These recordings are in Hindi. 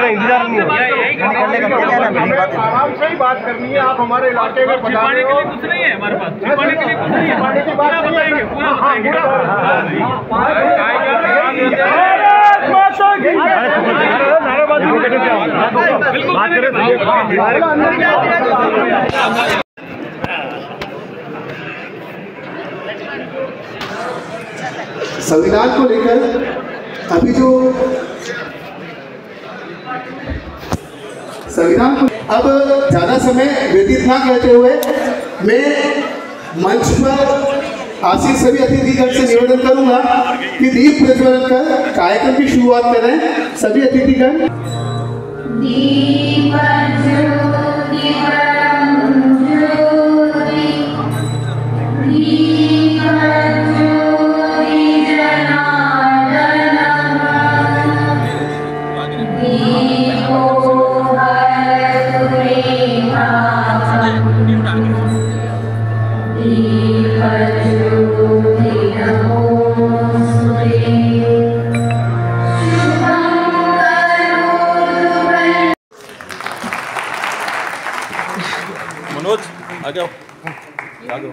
इंतजार नहीं आराम से ही बात करनी है। आप हमारे इलाके में छिपाने के लिए कुछ नहीं है हमारे पास, छिपाने के लिए कुछ नहीं है, पूरा बताएंगे, पूरा बताएंगे। संविधान को लेकर अभी जो संविधान को अब ज़्यादा समय व्यतीत ना करते हुए मैं मंच पर आसीन सभी अतिथिगण से निवेदन करूंगा कि दीप प्रज्वलन कर कार्यक्रम की शुरुआत करें। सभी अतिथिगण मनोज आ जाओ, आ जाओ।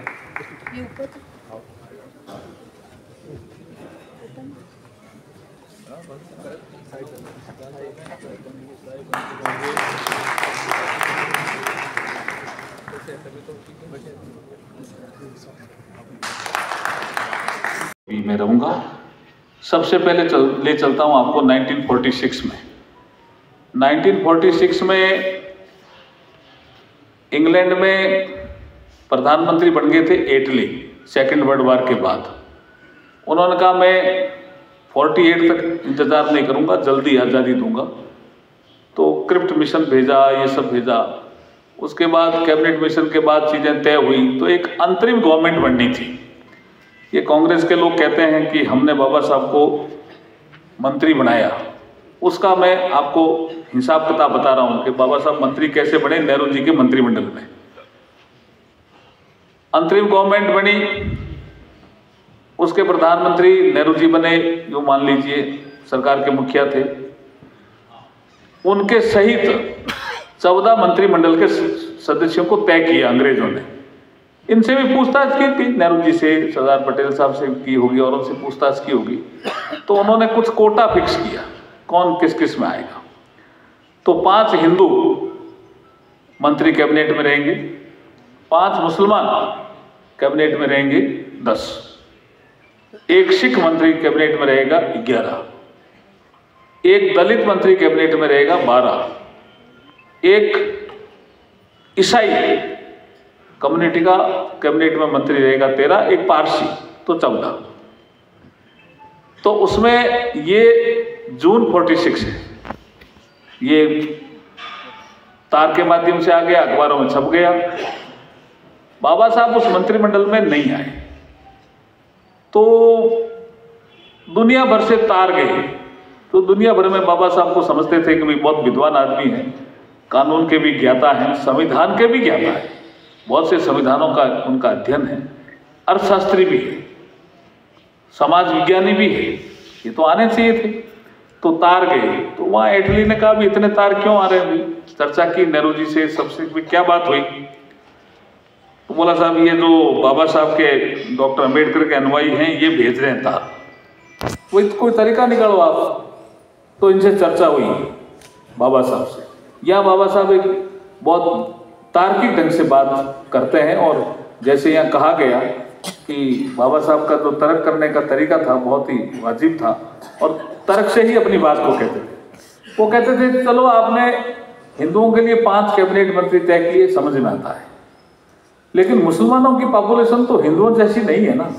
मैं रहूंगा। सबसे पहले ले चलता हूं आपको 1946 में। 1946 में इंग्लैंड में प्रधानमंत्री बन गए थे एटली, सेकेंड वर्ल्ड वार के बाद। उन्होंने कहा मैं 48 तक इंतज़ार नहीं करूंगा, जल्दी आज़ादी दूंगा। तो क्रिप्ट मिशन भेजा, ये सब भेजा। उसके बाद कैबिनेट मिशन के बाद चीज़ें तय हुई तो एक अंतरिम गवर्नमेंट बननी थी। ये कांग्रेस के लोग कहते हैं कि हमने बाबा साहब को मंत्री बनाया। उसका मैं आपको हिसाब किताब बता रहा हूं कि बाबा साहब मंत्री कैसे बने नेहरू जी के मंत्रिमंडल में। अंतरिम गवर्नमेंट बनी, उसके प्रधानमंत्री नेहरू जी बने, जो मान लीजिए सरकार के मुखिया थे। उनके सहित 14 मंत्रिमंडल के सदस्यों को तय किया अंग्रेजों ने। इनसे भी पूछताछ की थी, नेहरू जी से, सरदार पटेल साहब से की होगी और उनसे पूछताछ की होगी। तो उन्होंने कुछ कोटा फिक्स किया कौन किस किस में आएगा। तो 5 हिंदू मंत्री कैबिनेट में रहेंगे, 5 मुसलमान कैबिनेट में रहेंगे 10, एक सिख मंत्री कैबिनेट में रहेगा 11, एक दलित मंत्री कैबिनेट में रहेगा 12, एक ईसाई कम्युनिटी का कैबिनेट में मंत्री रहेगा 13, एक पारसी तो 14। तो उसमें ये जून 46 है, ये तार के माध्यम से आ गया, अखबारों में छप गया। बाबा साहब उस मंत्रिमंडल में नहीं आए तो दुनिया भर से तार गए। तो दुनिया भर में बाबा साहब को समझते थे कि भाई बहुत विद्वान आदमी हैं, कानून के भी ज्ञाता हैं, संविधान के भी ज्ञाता हैं, बहुत से संविधानों का उनका अध्ययन है, अर्थशास्त्री भी है, समाज विज्ञानी भी है, ये तो आने चाहिए थे। तो तार गए। तो वहाँ एटली ने कहा भी इतने तार क्यों आ रहे हैं? चर्चा की नेहरू जी से, सबसे भी क्या बात हुई? तो बोला साहब ये जो बाबा साहब के डॉक्टर अम्बेडकर के अनुयायी हैं ये भेज रहे हैं तार, वही कोई तरीका निकालो आप। तो इनसे चर्चा हुई बाबा साहब से। या बाबा साहब एक बहुत तार्किक ढंग से बात करते हैं और जैसे यहाँ कहा गया कि बाबा साहब का जो तर्क करने का तरीका था बहुत ही वाजिब था और तर्क से ही अपनी बात को कहते थे। वो कहते थे चलो आपने हिंदुओं के लिए 5 कैबिनेट मंत्री तय किए, समझ में आता है, लेकिन मुसलमानों की पॉपुलेशन तो हिंदुओं जैसी नहीं है ना,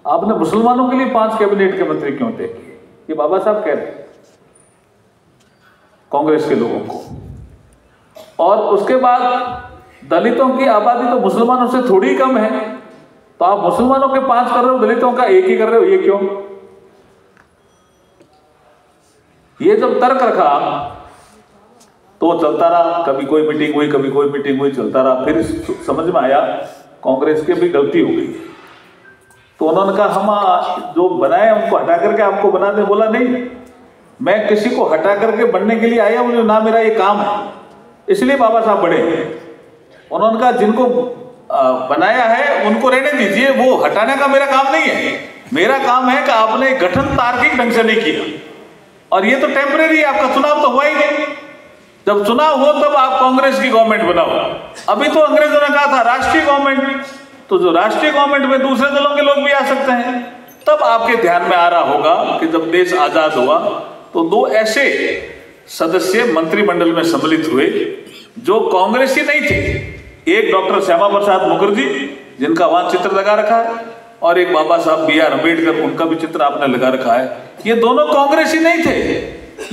आपने मुसलमानों के लिए 5 कैबिनेट के मंत्री क्यों तय किए? ये बाबा साहब कह रहे हैं कांग्रेस के लोगों को। और उसके बाद दलितों की आबादी तो मुसलमानों से थोड़ी कम है, तो आप मुसलमानों के 5 कर रहे हो, दलितों का 1 ही कर रहे हो, ये क्यों? ये जब तर्क रखा तो चलता रहा, कभी कोई मीटिंग हुई, कभी कोई मीटिंग हुई, चलता रहा। फिर समझ में आया कांग्रेस की भी गलती हो गई, तो उन्होंने कहा हम जो बनाए उनको हटा करके आपको बना दे। बोला नहीं, मैं किसी को हटा करके बनने के लिए आया हूं ना, मेरा ये काम है, इसलिए बाबा साहब बड़े। उन्होंने कहा जिनको बनाया है उनको रहने दीजिए, वो हटाने का मेरा काम नहीं है। मेरा काम है कि आपने गठन तार्किक ढंग से नहीं किया, और ये तो टेम्परेरी, आपका चुनाव तो हुआ ही नहीं। जब चुनाव हो तब आप कांग्रेस की गवर्नमेंट बनाओ। अभी तो अंग्रेजों ने कहा था राष्ट्रीय गवर्नमेंट, तो जो राष्ट्रीय गवर्नमेंट में दूसरे दलों के लोग भी आ सकते हैं। तब आपके ध्यान में आ रहा होगा कि जब देश आजाद हुआ तो 2 ऐसे सदस्य मंत्रिमंडल में सम्मिलित हुए जो कांग्रेसी नहीं थे। एक डॉक्टर श्यामा प्रसाद मुखर्जी, जिनका वहां चित्र लगा रखा है, और एक बाबा साहब B.R. अम्बेडकर, उनका भी चित्र आपने लगा रखा है। ये दोनों कांग्रेसी नहीं थे,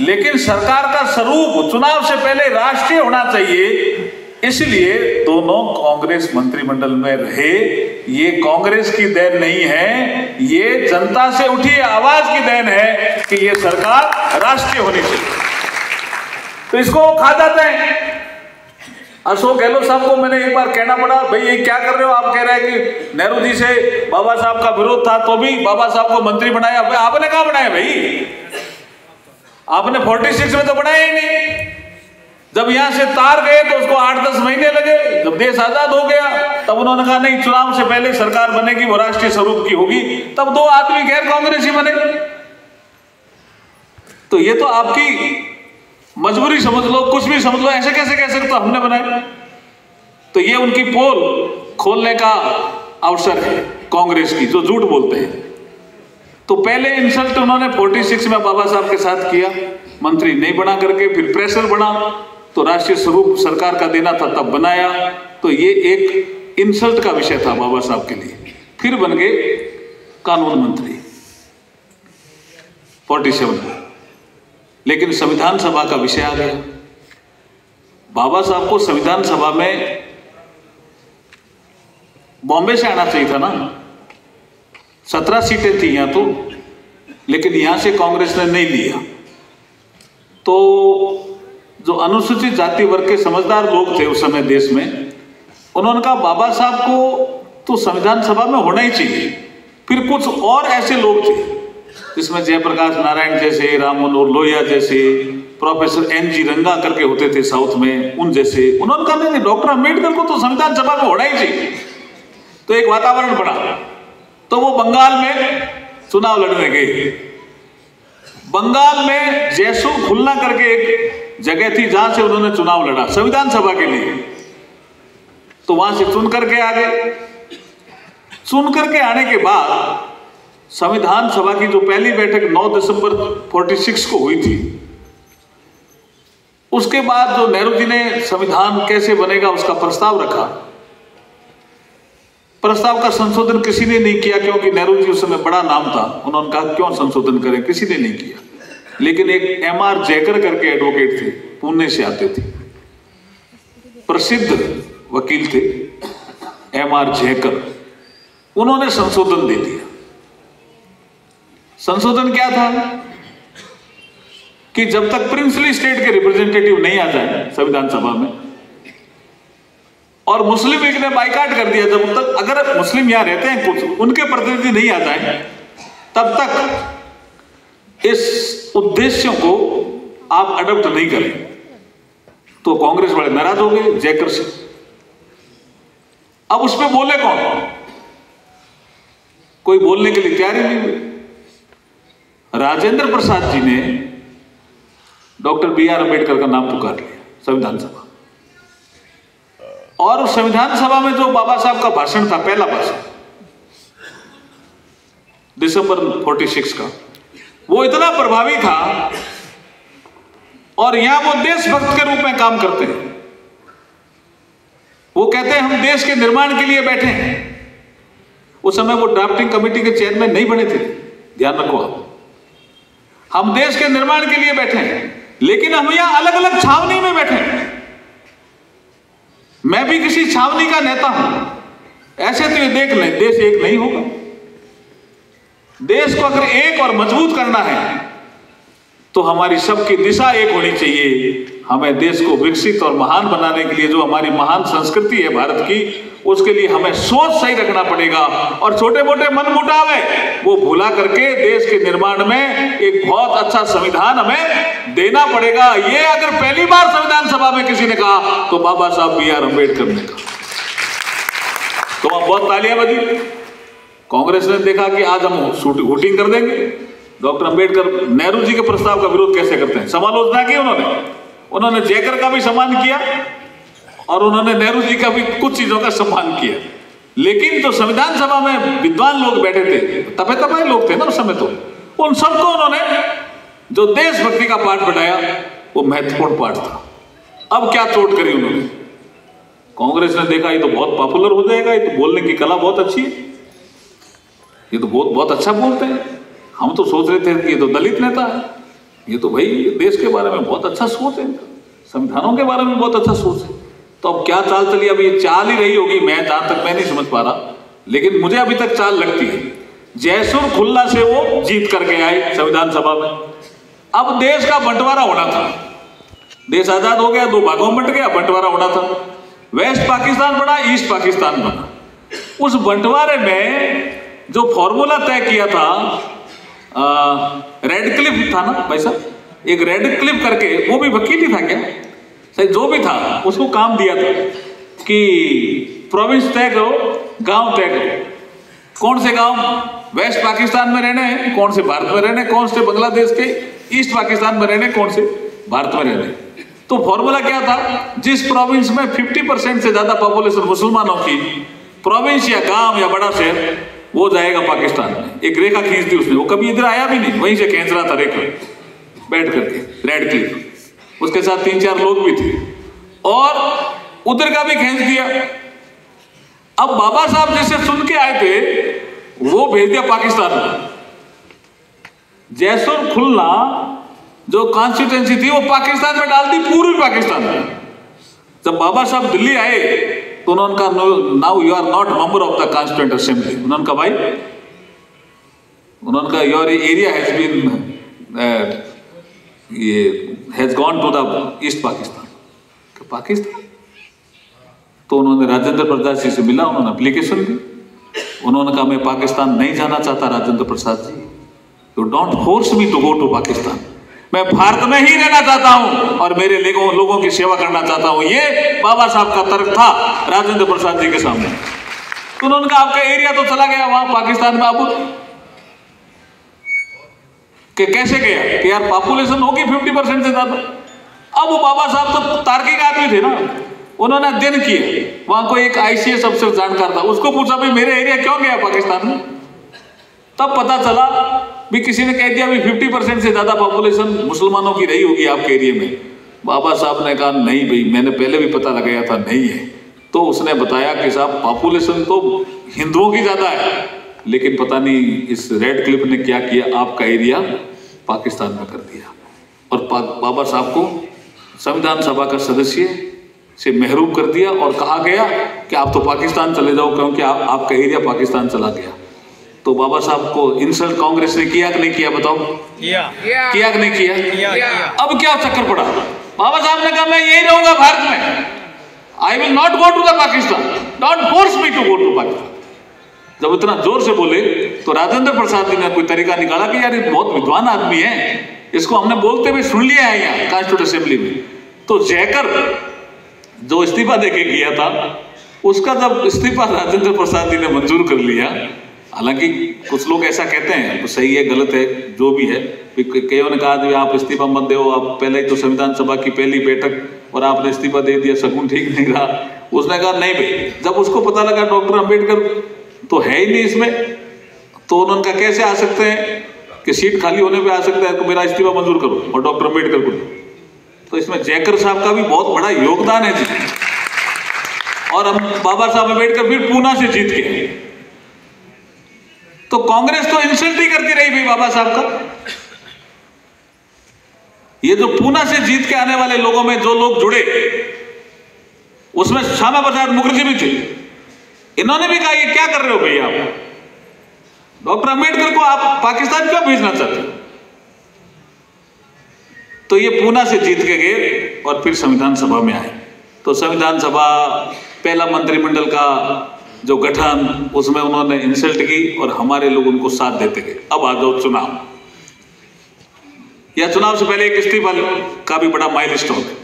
लेकिन सरकार का स्वरूप चुनाव से पहले राष्ट्रीय होना चाहिए, इसलिए दोनों कांग्रेस मंत्रिमंडल में रहे। ये कांग्रेस की देन नहीं है, ये जनता से उठी आवाज की देन है कि ये सरकार राष्ट्रीय होनी चाहिए। तो इसको खा जाते हैं। अशोक गहलोत साहब को मैंने एक बार कहना पड़ा, भाई ये क्या कर रहे हो? आप कह रहे हैं कि नेहरू जी से बाबा साहब का विरोध था तो भी बाबा साहब को मंत्री बनाया। भाई आपने कहा बनाया? भाई आपने 46 में तो बनाया ही नहीं। जब यहां से तार गए तो उसको 8-10 महीने लगे। जब देश आजाद हो गया तब उन्होंने कहा नहीं, चुनाव से पहले सरकार बनेगी, वो राष्ट्रीय स्वरूप की होगी। तब 2 आदमी गैर कांग्रेसी बने। तो ये तो आपकी मजबूरी समझ लो, कुछ भी समझ लो, ऐसे कैसे कह सकते हो हमने बनाए? तो ये उनकी पोल खोलने का अवसर है कांग्रेस की, जो झूठ बोलते हैं। तो पहले इंसल्ट उन्होंने 46 में बाबा साहब के साथ किया, मंत्री नहीं बना करके, फिर प्रेशर बना तो राष्ट्रीय स्वरूप सरकार का देना था, तब बनाया। तो ये एक इंसल्ट का विषय था बाबा साहब के लिए। फिर बन गए कानून मंत्री 47 में, लेकिन संविधान सभा का विषय आ गया। बाबा साहब को संविधान सभा में बॉम्बे से आना चाहिए था ना, 17 सीटें थी यहां तो, लेकिन यहां से कांग्रेस ने नहीं लिया। तो जो अनुसूचित जाति वर्ग के समझदार लोग थे उस समय देश में, उन्होंने कहा बाबा साहब को तो संविधान सभा में होना ही चाहिए। फिर कुछ और ऐसे लोग थे जिसमें जयप्रकाश नारायण जैसे, राम मनोहर लोहिया जैसे, प्रोफेसर N.G. रंगा करके होते थे साउथ में, उन जैसे। उन्होंने कहा नहीं, डॉक्टर अम्बेडकर को तो संविधान सभा में होना ही चाहिए। तो एक वातावरण बना, तो वो बंगाल में चुनाव लड़ने गए। बंगाल में जैसुर खुलना करके एक जगह थी जहां से उन्होंने चुनाव लड़ा संविधान सभा के लिए। तो वहां से चुन करके आ गए। चुन करके आने के बाद संविधान सभा की जो पहली बैठक 9 दिसंबर 46 को हुई थी, उसके बाद जो नेहरू जी ने संविधान कैसे बनेगा उसका प्रस्ताव रखा, प्रस्ताव का संशोधन किसी ने नहीं किया, क्योंकि नेहरू जी उस समय बड़ा नाम था। उन्होंने कहा क्यों संशोधन करें, किसी ने नहीं किया। लेकिन एक M.R. जयकर करके एडवोकेट थे, पुणे से आते थे, प्रसिद्ध वकील थे M.R. जयकर, उन्होंने संशोधन दे दिया। संशोधन क्या था कि जब तक प्रिंसली स्टेट के रिप्रेजेंटेटिव नहीं आ जाए संविधान सभा में, और मुस्लिम लीग ने बाइकाट कर दिया, जब तक अगर मुस्लिम यहां रहते हैं कुछ, उनके प्रतिनिधि नहीं आ जाए, तब तक इस उद्देश्यों को आप अडॉप्ट नहीं करें। तो कांग्रेस वाले नाराज हो गए जयकर से। अब उसमें बोले कौन? कोई बोलने के लिए तैयार ही नहीं हुए। राजेंद्र प्रसाद जी ने डॉक्टर B.R. अम्बेडकर का नाम पुकार लिया संविधान सभा, और संविधान सभा में जो बाबा साहब का भाषण था, पहला भाषण दिसंबर 46 का, वो इतना प्रभावी था। और यहां वो देशभक्त के रूप में काम करते हैं। वो कहते हैं हम देश के निर्माण के लिए बैठे हैं। उस समय वो ड्राफ्टिंग कमेटी के चेयरमैन नहीं बने थे, ध्यान रखो आप। हम देश के निर्माण के लिए बैठे हैं, लेकिन हम यहां अलग अलग छावनी में बैठे हैं। मैं भी किसी छावनी का नेता हूं, ऐसे तो ये देख लें देश एक नहीं होगा। देश को अगर एक और मजबूत करना है तो हमारी सबकी दिशा एक होनी चाहिए। हमें देश को विकसित और महान बनाने के लिए जो हमारी महान संस्कृति है भारत की, उसके लिए हमें सोच सही रखना पड़ेगा और छोटे मोटे मनमुटाव है वो भुला करके देश के निर्माण में एक बहुत अच्छा संविधान हमें देना पड़ेगा। ये अगर पहली बार संविधान सभा में किसी ने कहा तो बाबा साहब बी आर अम्बेडकर ने कहा। तो वहां बहुत तालियां बजी। कांग्रेस ने देखा कि आज हम वोटिंग कर देंगे। डॉक्टर अंबेडकर नेहरू जी के प्रस्ताव का विरोध कैसे करते हैं, समालोचना की उन्होंने जयकर का भी सम्मान किया और उन्होंने नेहरू जी का भी कुछ चीजों का सम्मान किया। लेकिन जो संविधान सभा में विद्वान लोग बैठे थे, तपे तपाए लोग थे ना उस समय, तो उन सबको उन्होंने जो देशभक्ति का पाठ पढ़ाया वो महत्वपूर्ण पाठ था। अब क्या चोट करी उन्होंने, कांग्रेस ने देखा ये तो बहुत पॉपुलर हो जाएगा, ये तो बोलने की कला बहुत अच्छी है, ये तो बहुत अच्छा बोलते हैं। हम तो सोच रहे थे कि ये तो दलित नेता है, ये तो भाई देश के बारे में बहुत अच्छा सोच है, संविधानों के बारे में बहुत अच्छा सोच है। तो अब क्या चाल चली, अब ये चाल ही रही होगी, मैं जहां तक मैं नहीं समझ पा रहा, लेकिन मुझे अभी तक चाल लगती है। जयसुर खुल्ला से वो जीत करके आए संविधान सभा में। अब देश का बंटवारा होना था, देश आजाद हो गया, 2 भागों में बंट गया, बंटवारा होना था। वेस्ट पाकिस्तान बना, ईस्ट पाकिस्तान बना। उस बंटवारे में जो फॉर्मूला तय किया था, रेड क्लिफ था ना भाई साहब, एक रेड क्लिफ करके, वो भी वकील ही था क्या, सही जो भी था, उसको काम दिया था कि प्रोविंस तय करो, गांव तय करो, कौन से गांव वेस्ट पाकिस्तान में रहने हैं, कौन से भारत में रहने, कौन से बांग्लादेश के ईस्ट पाकिस्तान में रहने, कौन से भारत में रहने। तो फॉर्मूला क्या था, जिस प्रोविंस में 50% से ज्यादा पॉपुलेशन मुसलमानों की प्रोविंस या गांव या बड़ा शहर, वो जाएगा पाकिस्तान में। एक रेखा खींच दी उसने, वो कभी इधर आया भी नहीं, वहीं से खींच रहा था रेखा बैठ करके, रेड क्लिफ। उसके साथ 3-4 लोग भी थे और उधर का भी खींच दिया। अब बाबा साहब जैसे सुन के आए थे वो भेज दिया पाकिस्तान में। जयसुर खुल्ला जो कॉन्स्टिट्यूएंसी थी वो पाकिस्तान में डाल दी, पूर्वी पाकिस्तान में। जब बाबा साहब दिल्ली आए तो उन्होंने कहा now you are not member of the constituent assembly. उन्होंने कहा भाई, उन्होंने कहा योर एरिया हैज बीन ये has gone to the East Pakistan. Pakistan तो उन्होंने राजेंद्र प्रसाद जी से मिला, उन्होंने एप्लीकेशन दी, उन्होंने कहा मैं पाकिस्तान नहीं जाना चाहता Rajendra Prasad ji, you don't force me to go to Pakistan, मैं भारत में ही रहना चाहता हूं और मेरे लोगों की सेवा करना चाहता हूं। ये बाबा साहब का तर्क था राजेंद्र प्रसाद जी के सामने। तो उन्होंने कहा आपका एरिया तो चला गया वहां पाकिस्तान में, अब कि कैसे गया कि यार पॉपुलेशन होगी 50% से ज्यादा। अब वो बाबा साहब तो तार्किक आदमी थे ना, उन्होंने अध्ययन किया, वहां को एक ICS अफसर जानकार था, उसको पूछा भाई मेरे एरिया क्यों गया पाकिस्तान में। तब पता चला भी किसी ने कह दिया भी 50% से ज्यादा पॉपुलेशन मुसलमानों की रही होगी आपके एरिया में। बाबा साहब ने कहा नहीं भाई, मैंने पहले भी पता लगाया था, नहीं है। तो उसने बताया कि साहब पॉपुलेशन तो हिंदुओं की ज्यादा है, लेकिन पता नहीं इस रेड क्लिफ ने क्या किया, आपका एरिया पाकिस्तान में कर दिया और बाबा साहब को संविधान सभा का सदस्य से महरूम कर दिया और कहा गया कि आप तो पाकिस्तान चले जाओ क्योंकि आपका एरिया पाकिस्तान चला गया। तो बाबा साहब को इंसल्ट कांग्रेस ने किया कि नहीं किया, बताओ? किया कि नहीं किया? अब क्या चक्कर पड़ा, बाबा साहब ने कहा मैं यही रहूंगा भारत में, I will not go to the Pakistan, don't force me to go to Pakistan. जब इतना जोर से बोले तो राजेंद्र प्रसाद जी ने कोई तरीका निकाला कि यार ये बहुत विद्वान आदमी है, इसको हमने बोलते हुए सुन लिया है यहाँ कॉन्स्टिट्यूएंट असेंबली में। तो जयकर जो इस्तीफा देके गया था, उसका जब इस्तीफा राजेंद्र प्रसाद जी ने मंजूर कर लिया, हालांकि कुछ लोग ऐसा कहते हैं, तो सही है गलत है जो भी है, कईयों ने कहा आप इस्तीफा मत दो, आप पहले ही तो संविधान सभा की पहली बैठक और आपने इस्तीफा दे दिया, शगुन ठीक नहीं रहा। उसने कहा नहीं भाई, जब उसको पता लगा डॉक्टर अंबेडकर तो है ही नहीं इसमें, तो उन्होंने कहा कैसे आ सकते हैं कि सीट खाली होने पे आ सकता है, तो मेरा इस्तीफा मंजूर करो और डॉक्टर अंबेडकर को। तो इसमें जयकर साहब का भी बहुत बड़ा योगदान है जी। और हम बाबा साहब अंबेडकर फिर पूना से जीत के, तो कांग्रेस तो इंसल्ट ही करती रही भाई बाबा साहब का। ये जो पूना से जीत के आने वाले लोगों में जो लोग जुड़े, उसमें श्यामा प्रसाद मुखर्जी भी थे। इन्होंने भी कहा ये क्या कर रहे हो भैया आप, डॉक्टर अंबेडकर को आप पाकिस्तान क्यों भेजना चाहते हो। तो ये पूना से जीत के गए और फिर संविधान सभा में आए। तो संविधान सभा पहला मंत्रिमंडल का जो गठन, उसमें उन्होंने इंसल्ट की और हमारे लोग उनको साथ देते गए। अब आ जाओ चुनाव, या चुनाव से पहले एक इस्तीफा का भी बड़ा माइलस्टोन है।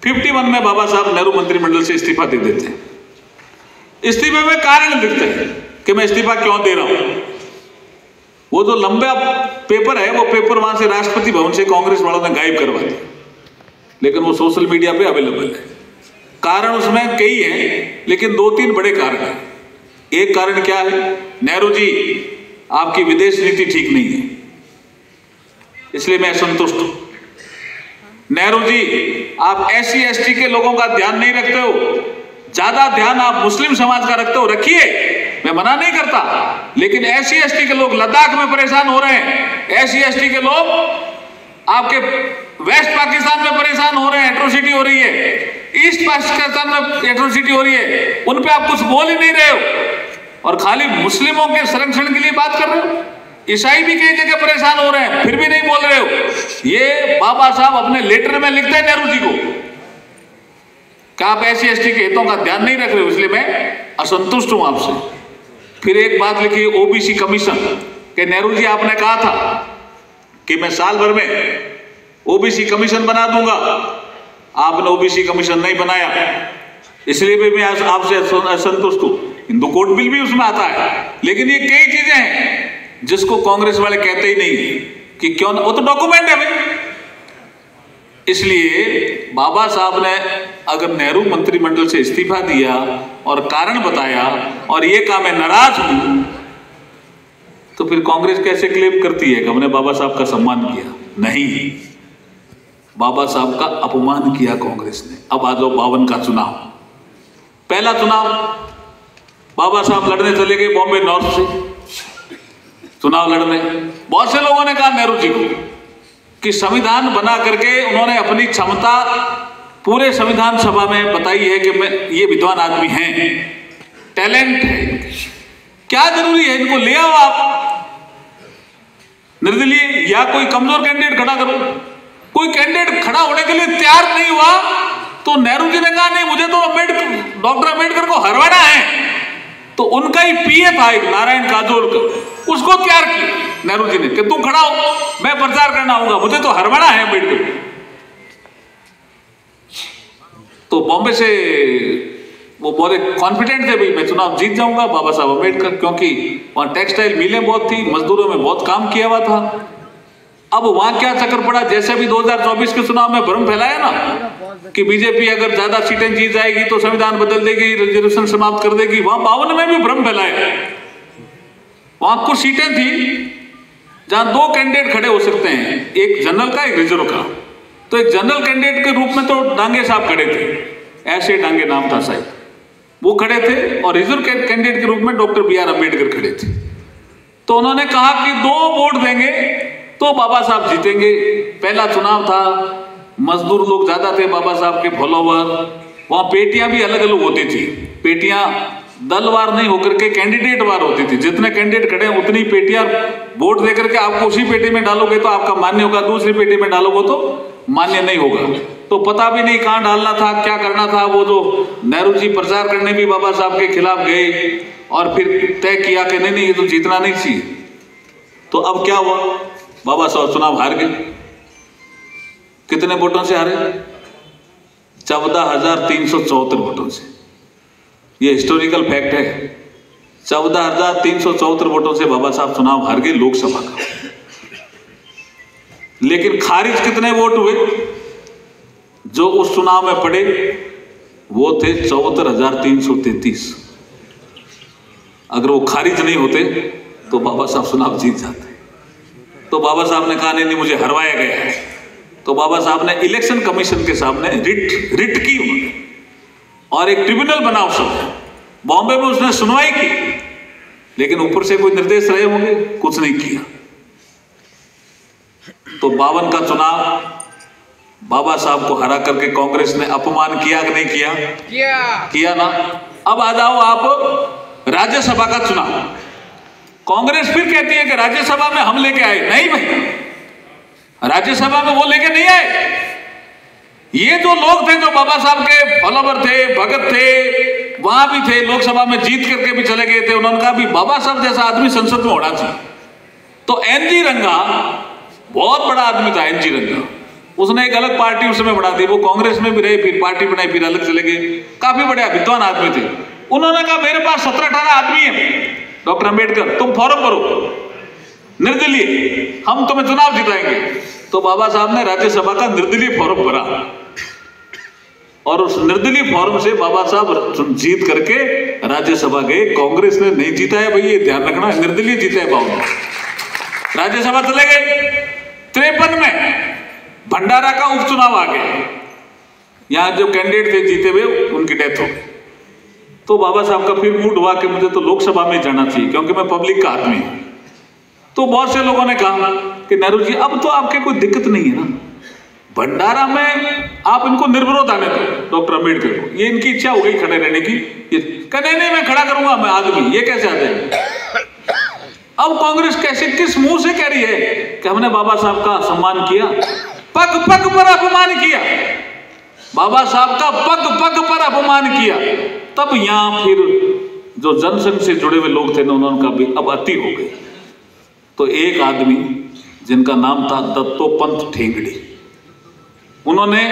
51 में बाबा साहब नेहरू मंत्रिमंडल से इस्तीफा दे देते हैं। इस्तीफे में कारण लिखते हैं कि मैं इस्तीफा क्यों दे रहा हूं। वो जो लंबा पेपर है, वो पेपर वहां से राष्ट्रपति भवन से कांग्रेस वालों ने गायब करवा दिया, लेकिन वो सोशल मीडिया पे अवेलेबल है। कारण उसमें कई हैं, लेकिन 2-3 बड़े कारण हैं। एक कारण क्या है, नेहरू जी आपकी विदेश नीति ठीक नहीं है, इसलिए मैं असंतुष्ट हूं। नेहरू जी आप SC ST के लोगों का ध्यान नहीं रखते हो, ज्यादा ध्यान आप मुस्लिम समाज का रखते हो, रखिए, मैं मना नहीं करता, लेकिन SC ST के लोग लद्दाख में परेशान हो रहे हैं, SC ST के लोग आपके वेस्ट पाकिस्तान में परेशान हो रहे हैं, एट्रोसिटी हो रही है, ईस्ट पाकिस्तान में एट्रोसिटी हो रही है, उन पे आप कुछ बोल ही नहीं रहे हो और खाली मुस्लिमों के संरक्षण के लिए बात कर रहे हो। ईसाई भी कई जगह परेशान हो रहे हैं, फिर भी नहीं बोल रहे हो। ये बाबा साहब अपने लेटर में लिखते हैं नेहरू जी को कि आप SC ST के हितों का ध्यान नहीं रख रहे हो, इसलिए मैं असंतुष्ट हूं आपसे। फिर एक बात लिखी OBC कमीशन कि नेहरू जी आपने कहा था कि मैं साल भर में OBC कमीशन बना दूंगा, आपने OBC कमीशन नहीं बनाया, इसलिए भी मैं आपसे असंतुष्ट हूं। हिंदू कोड बिल भी उसमें आता है, लेकिन ये कई चीजें हैं जिसको कांग्रेस वाले कहते ही नहीं कि क्यों, वो तो डॉक्यूमेंट है भाई। इसलिए बाबा साहब ने अगर नेहरू मंत्रिमंडल से इस्तीफा दिया और कारण बताया और ये कहा मैं नाराज हूं, तो फिर कांग्रेस कैसे क्लेम करती है कि हमने बाबा साहब का सम्मान किया। नहीं, बाबा साहब का अपमान किया कांग्रेस ने। अब आ जाओ 52 का चुनाव। पहला चुनाव बाबा साहब लड़ने चले गए बॉम्बे नॉर्थ से चुनाव लड़ने। बहुत से लोगों ने कहा नेहरू जी को कि संविधान बना करके उन्होंने अपनी क्षमता पूरे संविधान सभा में बताई है कि मैं ये विद्वान आदमी हैं, टैलेंट है, क्या जरूरी है इनको ले आओ आप निर्दलीय या कोई कमजोर कैंडिडेट खड़ा करो। कोई कैंडिडेट खड़ा होने के लिए तैयार नहीं हुआ तो नेहरू जी ने कहा नहीं, मुझे तो डॉक्टर अंबेडकर को हरवाना है। तो उनका ही PA था एक नारायण काजोलकर, उसको तैयार किया नेहरू जी ने कि तू खड़ा हो, मैं प्रचार करना होगा, मुझे तो हरवाना है अम्बेडकर। तो बॉम्बे से वो बहुत कॉन्फिडेंट थे, भाई मैं चुनाव जीत जाऊंगा, बाबा साहब अम्बेडकर, क्योंकि वहां टेक्सटाइल मिलें बहुत थी, मजदूरों में बहुत काम किया हुआ था। अब वहां क्या चक्कर पड़ा, जैसे भी 2024 के चुनाव में भ्रम फैलाया ना कि बीजेपी अगर ज्यादा सीटें जीत जाएगी तो संविधान बदल देगी, रिजर्वेशन समाप्त कर देगी, वहां 52 में भी भ्रम फैलाया। वहां कुछ सीटें थी जहां 2 कैंडिडेट खड़े हो सकते हैं, एक जनरल का एक रिजर्व का। तो एक जनरल कैंडिडेट के रूप में तो डांगे साहब खड़े थे, ऐसे डांगे नाम था शायद, वो खड़े थे, और रिजर्व कैंडिडेट के रूप में डॉक्टर BR अम्बेडकर खड़े थे। तो उन्होंने कहा कि 2 वोट देंगे तो बाबा साहब जीतेंगे। पहला चुनाव था, मजदूर लोग ज्यादा थे, बाबा साहब के फॉलोवर, वहां पेटियां भी अलग अलग होती थी, पेटियां दलवार नहीं होकर के कैंडिडेट वार होती थी, जितने कैंडिडेट खड़े हैं उतनी पेटियां वोट देकर के आपको उसी पेटी में डालोगे तो आपका मान्य होगा, दूसरी पेटी में डालोगे तो मान्य नहीं होगा। तो पता भी नहीं कहां डालना था, क्या करना था। वो जो नेहरू जी प्रचार करने भी बाबा साहब के खिलाफ गए और फिर तय किया कि नहीं ये तो जीतना नहीं चाहिए। तो अब क्या हुआ, बाबा साहब चुनाव हार गए। कितने वोटों से हारे? 14,374 वोटों से। ये हिस्टोरिकल फैक्ट है, 14,374 वोटों से बाबा साहब चुनाव हार गए लोकसभा का। लेकिन खारिज कितने वोट हुए जो उस चुनाव में पड़े? वो थे 74,333। अगर वो खारिज नहीं होते तो बाबा साहब चुनाव जीत जाते। तो बाबा साहब ने कहा नहीं मुझे हरवाया गया है। तो बाबा साहब ने इलेक्शन कमीशन के सामने रिट की और एक ट्रिब्यूनल बना उस समय बॉम्बे में, उसने सुनवाई की, लेकिन ऊपर से कोई निर्देश रहे होंगे, कुछ नहीं किया। तो 52 का चुनाव बाबा साहब को हरा करके कांग्रेस ने अपमान किया कि नहीं किया? किया ना। अब आ जाओ आप राज्यसभा का चुनाव। कांग्रेस फिर कहती है कि राज्यसभा में हम लेके आए। नहीं भाई, राज्यसभा में वो लेके नहीं आए। ये जो लोग थे, जो बाबा साहब के फॉलोवर थे, भगत थे, वहां भी थे, लोकसभा में जीत करके भी चले गए थे। उन्होंने कहा भी बाबा साहब जैसा आदमी संसद में होना चाहिए। तो एनजी रंगा बहुत बड़ा आदमी था। एनजी रंगा, उसने एक अलग पार्टी उस समय बना दी। वो कांग्रेस में भी रहे, फिर पार्टी बनाई, फिर अलग चले गए। काफी बड़े विद्वान आदमी थे। उन्होंने कहा मेरे पास 17-18 आदमी है, डॉक्टर अंबेडकर तुम फॉर्म भरो निर्दलीय, हम तुम्हें चुनाव जिताएंगे। तो बाबा साहब ने राज्यसभा का निर्दलीय फॉर्म भरा और उस निर्दलीय फॉर्म से बाबा साहब जीत करके राज्यसभा गए। कांग्रेस ने नहीं जीता है भाई, ये ध्यान रखना, निर्दलीय जीते है बाबू। राज्यसभा चले गए। 53 में भंडारा का उपचुनाव आ गया। यहां जो कैंडिडेट थे जीते हुए, उनकी डेथ हो गई। तो बाबा साहब का फिर मूड हुआ कि मुझे तो लोकसभा में जाना चाहिए, क्योंकि मैं पब्लिक का आदमी हूं। तो बहुत से लोगों ने कहा कि नेहरू जी अब तो आपके कोई दिक्कत नहीं है ना, भंडारा में आप इनको निर्विरोध आने दो, डॉक्टर अंबेडकर को। ये इनकी इच्छा हो गई खड़े रहने की। नहीं मैं खड़ा करूंगा, मैं आदमी, ये कैसे आ जाएगा? अब कांग्रेस कैसे, किस मुंह से कह रही है कि हमने बाबा साहब का सम्मान किया? पग पग पर अपमान किया, बाबा साहब का पग पग पर अपमान किया। तब यहां फिर जो जनसंघ से जुड़े हुए लोग थे ना, उन्होंने कहा भी अब अति हो गई। तो एक आदमी जिनका नाम था दत्तोपंत ठेंगड़ी, उन्होंने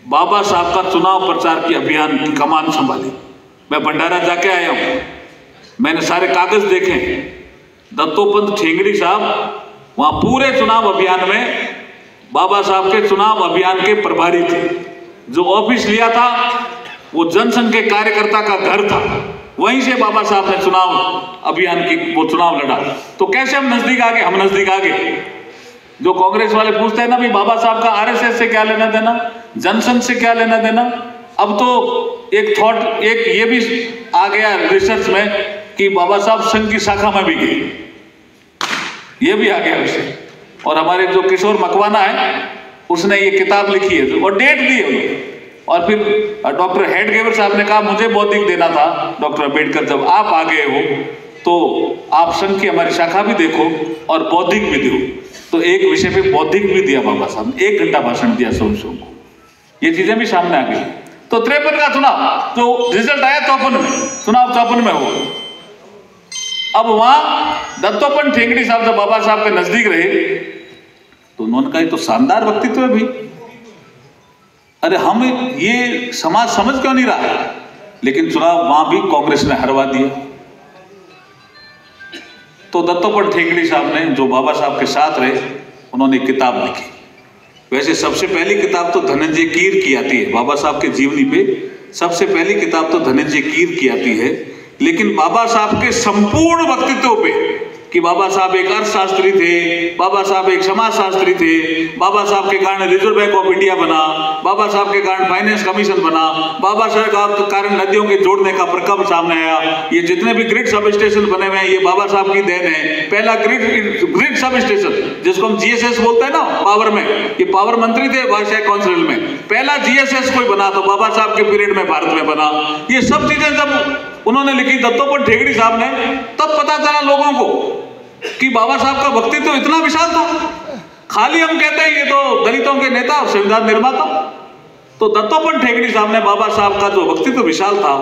बाबा साहब का चुनाव प्रचार की अभियान की कमान संभाली। मैं भंडारा जाके आया हूं, मैंने सारे कागज देखे। दत्तोपंत ठेंगड़ी साहब वहां पूरे चुनाव अभियान में बाबा साहब के चुनाव अभियान के प्रभारी थे। जो ऑफिस लिया था वो जनसंघ के कार्यकर्ता का घर था, वहीं से बाबा साहब ने चुनाव अभियान की वो चुनाव लड़ा। तो कैसे हम नजदीक आ गए? हम नजदीक आ गए। जो कांग्रेस वाले पूछते हैं ना भी बाबा साहब का आरएसएस से क्या लेना देना, जनसंघ से क्या लेना देना, अब तो एक थॉट, एक ये भी आ गया रिसर्च में कि बाबा साहब संघ की शाखा में भी गए, ये भी आ गया विषय। और हमारे जो किशोर मकवाना है, उसने ये किताब लिखी है और डेट दी है उन्होंने। और फिर डॉक्टर हेडगेवर साहब ने कहा मुझे बौद्धिक देना था डॉक्टर अंबेडकर, जब आप आ गए हो तो आप संघ की हमारी शाखा भी देखो और बौद्धिक भी दो। तो एक विषय पे बौद्धिक भी दिया बाबा साहब ने, 1 घंटा भाषण दिया सौ को। ये चीजें भी सामने आ गई। तो 53 का चुनाव, जो रिजल्ट आया 54 में, चुनाव 54 में हुआ। अब वहां दत्तोपंत ठेंगड़ी साहब जब बाबा साहब के नजदीक रहे तो उन्होंने कहा तो शानदार व्यक्तित्व है भाई, अरे हम ये समाज समझ क्यों नहीं रहा? लेकिन चुनाव वहां भी कांग्रेस ने हरवा दिया। तो दत्तोपंत ठेंगड़ी साहब ने, जो बाबा साहब के साथ रहे, उन्होंने एक किताब लिखी। वैसे सबसे पहली किताब तो धनंजय कीर की आती है, बाबा साहब के जीवनी पे सबसे पहली किताब तो धनंजय कीर की आती है। लेकिन बाबा साहब के संपूर्ण व्यक्तित्व पे, कि बाबा साहब एक अर्थशास्त्री थे, बाबा साहब एक समाजशास्त्री थे, बाबा साहब के कारण रिजर्व बैंक ऑफ इंडिया बना, बाबा साहब के कारण फाइनेंस कमीशन बना, बाबा साहब के कारण नदियों के जोड़ने का प्रकल्प सामने आया। ये जितने भी ग्रिड सब स्टेशन बने हुए हैं, ये बाबा साहब की देन है। पहला ग्रिड सब स्टेशन, जिसको हम जीएसएस बोलते हैं ना पावर में, ये पावर मंत्री थे वायसराय काउंसिल में, पहला जीएसएस कोई बना तो बाबा साहब के पीरियड में भारत में बना। ये सब चीजें जब उन्होंने लिखी दत्तोपंत ठेंगड़ी साहब ने, तब पता चला लोगों को कि बाबा साहब का व्यक्तित्व तो इतना विशाल था। खाली हम कहते हैं ये तो दलितों के नेता और संविधान निर्माता, तो दत्तोपंत ठेंगड़ी साहब ने बाबा साहब का जो व्यक्तित्व विशाल था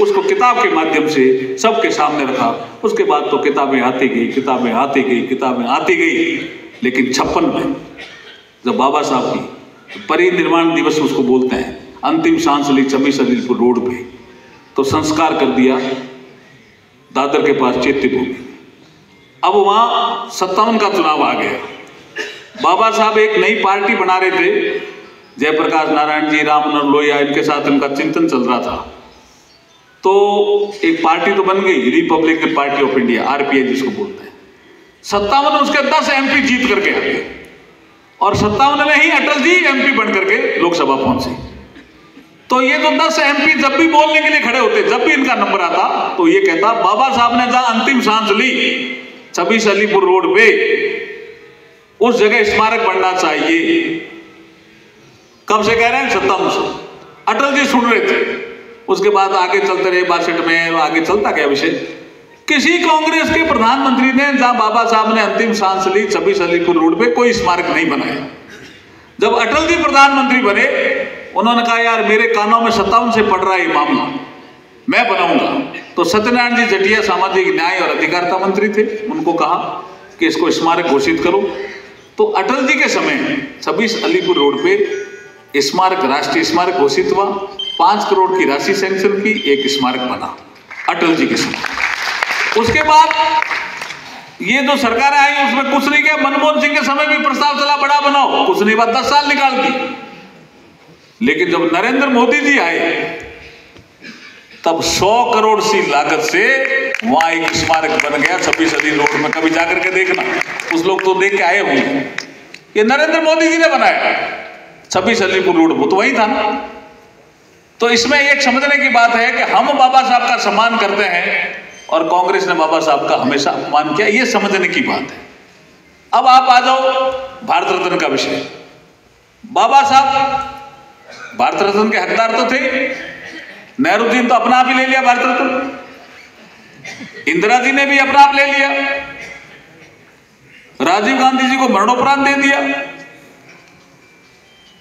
उसको किताब के माध्यम से सबके सामने रखा। उसके बाद तो किताबें आती गई, किताबें आती गई, किताबें आती गई। लेकिन 56 में जब बाबा साहब की परिनिर्वाण दिवस उसको बोलते हैं, अंतिम सांस ली 26 अलीपुर रोड पे, तो संस्कार कर दिया दादर के पास चैत्य भूमि। अब वहां 57 का चुनाव आ गया। बाबा साहब एक नई पार्टी बना रहे थे, जयप्रकाश नारायण जी, राम मनोहर लोहिया, इनके साथ इनका चिंतन चल रहा था। तो एक पार्टी तो बन गई, Republican party of India, RPI जिसको बोलते हैं। 57 में उसके 10 एमपी जीत करके आ गए और 57 में ही अटल जी एमपी बन करके लोकसभा पहुंचे। तो ये जो 10 एमपी जब भी बोलने के लिए खड़े होते, जब भी इनका नंबर आता तो ये कहता बाबा साहब ने जहां अंतिम सांस ली 26 अलीपुर रोड पे, उस जगह स्मारक बनना चाहिए। कब से कह रहे हैं? 57 से। अटल जी सुन रहे थे। उसके बाद आगे चलते रहे 62 में, आगे चलता गया विषय। किसी कांग्रेस के प्रधानमंत्री ने, जहां बाबा साहब ने अंतिम सांस ली 26 अलीपुर रोड पे, कोई स्मारक नहीं बनाया। जब अटल जी प्रधानमंत्री बने, उन्होंने कहा यार मेरे कानों में 57 से पड़ रहा है ये मामला, मैं बनाऊंगा। तो सत्यनारायण जी जटिया सामाजिक न्याय और अधिकारिता मंत्री थे, उनको कहा कि इसको स्मारक घोषित करो। तो अटल जी के समय 26 अलीपुर रोड पे स्मारक, राष्ट्रीय स्मारक घोषित हुआ। 5 करोड़ की राशि सैंक्शन की, एक स्मारक बना अटल जी के समय। उसके बाद ये जो सरकारें आई उसमें कुछ नहीं किया। मनमोहन सिंह के समय भी प्रस्ताव चला बड़ा बनाओ, कुछ नहीं, बात 10 साल निकाल दी। लेकिन जब नरेंद्र मोदी जी आए तब 100 करोड़ सी लागत से वहां एक स्मारक बन गया 26 अली रोड में। कभी जाकर के देखना, कुछ लोग तो देख के आए होंगे। ये नरेंद्र मोदी जी ने बनाया 26 अलीपुर रोड, वो तो वही था ना। तो इसमें एक समझने की बात है कि हम बाबा साहब का सम्मान करते हैं और कांग्रेस ने बाबा साहब का हमेशा अपमान किया, ये समझने की बात है। अब आप आ जाओ भारत रत्न का विषय। बाबा साहब भारत रत्न के हकदार तो थे। नेहरू जी ने तो अपना आप ही ले लिया भारत रत्न, इंदिरा जी ने भी अपना आप ले लिया, राजीव गांधी जी को मरणोपरांत दे दिया,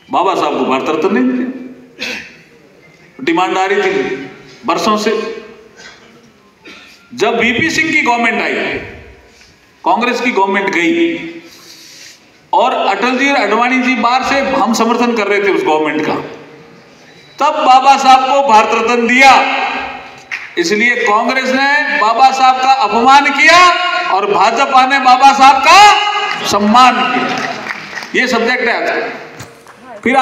बाबा साहब को भारत रत्न नहीं दिया। डिमांड आ रही थी बरसों से। जब वीपी सिंह की गवर्नमेंट आई, कांग्रेस की गवर्नमेंट गई और अटल जी और अडवाणी जी बाहर से हम समर्थन कर रहे थे उस गवर्नमेंट का, तब बाबा साहब को भारत रत्न दिया। इसलिए कांग्रेस ने बाबा साहब का अपमान किया और भाजपा ने बाबा साहब का सम्मान किया। ये सब्जेक्ट है आज। फिर